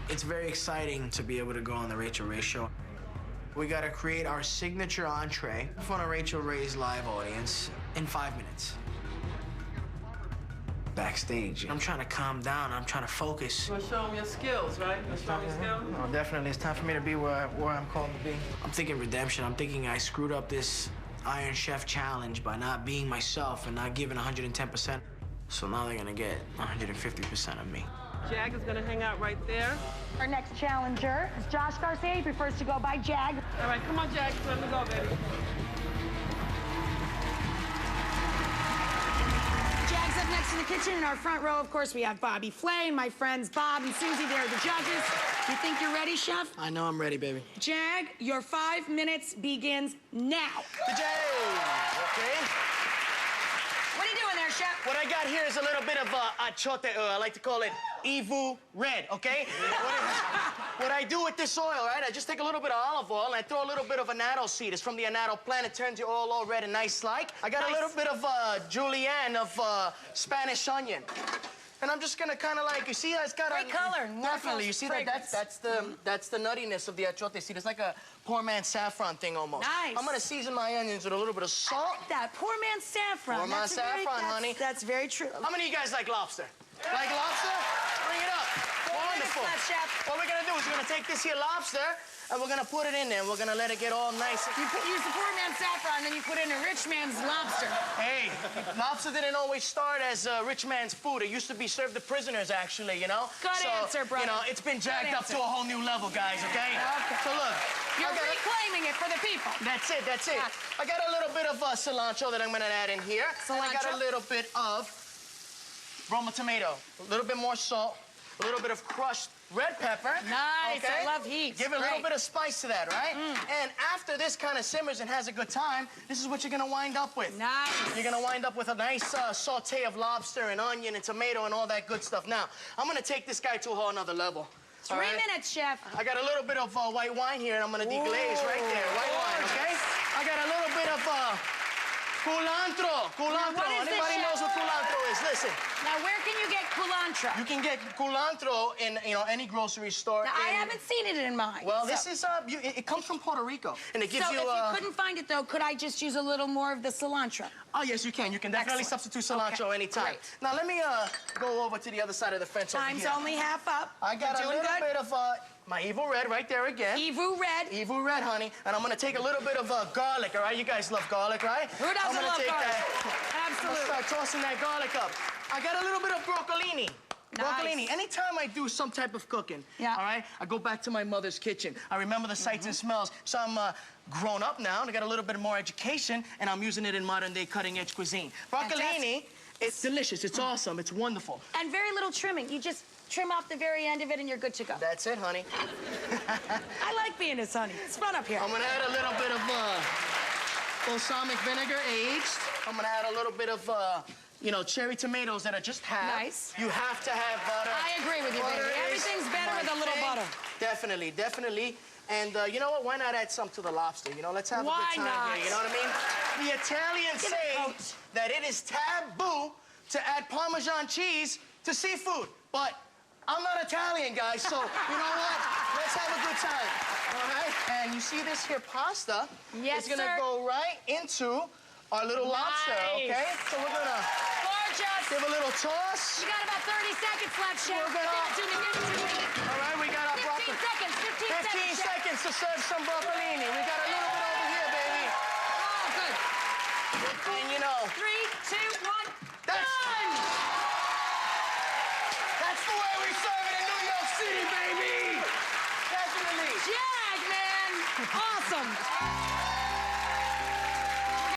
It's very exciting to be able to go on the Rachael Ray Show. We gotta create our signature entree in front of Rachael Ray's live audience in 5 minutes. Backstage, I'm trying to calm down. I'm trying to focus. You want to show them your skills, right? You want to show them your skills? Oh, definitely. It's time for me to be where I'm called to be. I'm thinking redemption. I'm thinking I screwed up this Iron Chef challenge by not being myself and not giving 110%. So now they're gonna get 150% of me. Jag is gonna hang out right there. Our next challenger is Josh Garcia. He prefers to go by Jag. All right, come on, Jag. Let me go, baby. Jag's up next in the kitchen. In our front row, of course, we have Bobby Flay, my friends Bob and Susie. They're the judges. You think you're ready, Chef? I know I'm ready, baby. Jag, your 5 minutes begins now. Today, okay? What are you doing there, Chef? What I got here is a little bit of achote, I like to call it Evu Red, okay? What I do with this oil, right? I just take a little bit of olive oil and I throw a little bit of annatto seed. It's from the annatto plant. It turns your oil all red and nice like. I got a little bit of julienne of Spanish onion. And I'm just gonna kind of like, you see, it's got Great color and definitely. You see fragrance. that's the nuttiness of the achote seed. It's like a poor man's saffron thing almost. Nice. I'm gonna season my onions with a little bit of salt. I like that. Poor man's saffron. Poor man's saffron, honey. That's very true. How many of you guys like lobster? Like lobster? Bring it up. Wonderful. Chef. What we're gonna do is we're gonna take this here lobster and we're gonna put it in there and we're gonna let it get all nice. Use the poor man's saffron, then you put in a rich man's lobster. Hey, lobster didn't always start as rich man's food. It used to be served to prisoners, actually, you know? Good answer, brother. You know, it's been jacked up to a whole new level, guys, okay? So look. You're reclaiming it for the people. That's it, that's it. Yeah. I got a little bit of cilantro that I'm gonna add in here. And I got Cilantro? a little bit of Roma tomato, a little bit more salt, a little bit of crushed red pepper. Nice, okay? I love heat. Give it a little bit of spice to that, right? And after this kind of simmers and has a good time, this is what you're gonna wind up with. Nice. You're gonna wind up with a nice saute of lobster and onion and tomato and all that good stuff. Now, I'm gonna take this guy to a whole nother level. 3 minutes, Chef. I got a little bit of white wine here, and I'm gonna deglaze right there. White wine, okay? I got a little bit of culantro. Culantro. what is this, Anybody Chef? knows what culantro is? Listen. Now, where can you get culantro? You can get culantro in any grocery store. Now, I haven't seen it in mine. Well, this is it comes from Puerto Rico, and it gives so you. if you couldn't find it though, could I just use a little more of the cilantro? Oh yes, you can. You can definitely Excellent. substitute cilantro Okay, anytime. great. Now let me go over to the other side of the fence. Time's over here. only half up. I got You're a doing little good. bit of my Evo Red right there again. Evu Red. Evo Red, honey. And I'm gonna take a little bit of garlic, all right? You guys love garlic, right? Who doesn't I'm gonna love take garlic? That. Absolutely. I'm gonna start tossing that garlic up. I got a little bit of broccolini. Broccolini. Anytime I do some type of cooking, Yeah. all right, I go back to my mother's kitchen. I remember the sights and smells. So I'm grown up now, and I got a little bit more education, and I'm using it in modern-day cutting-edge cuisine. Broccolini, it's delicious. It's awesome. It's wonderful. And very little trimming. You just trim off the very end of it, and you're good to go. That's it, honey. I like being his honey. It's fun up here. I'm gonna add a little bit of balsamic vinegar, aged. I'm gonna add a little bit of, cherry tomatoes that are just half. Nice. You have to have butter. I agree with you, Butter baby. is Everything's better my with a little thing. butter. Definitely, definitely. And you know what? Why not add some to the lobster? You know, let's have Why a good time not? here. You know what I mean? The Italians Give it, say Coach. that it is taboo to add Parmesan cheese to seafood. But I'm not Italian, guys, so you know what? Let's have a good time. All right? And you see this here pasta? Yes, It's gonna sir. go right into our little lobster, okay? So we're gonna Gorgeous. give a little toss. You got about 30 seconds left, Chef. We're gonna- Give it to me. All right, we got our 15 broccoli. seconds. 15 15 Chef. seconds to serve some broccolini. We got a little bit over here, baby. Oh, good. And you know, 3, 2, 1. That's- Done. that's the way we serve it in New York City, baby. Definitely. Jag, man. Awesome.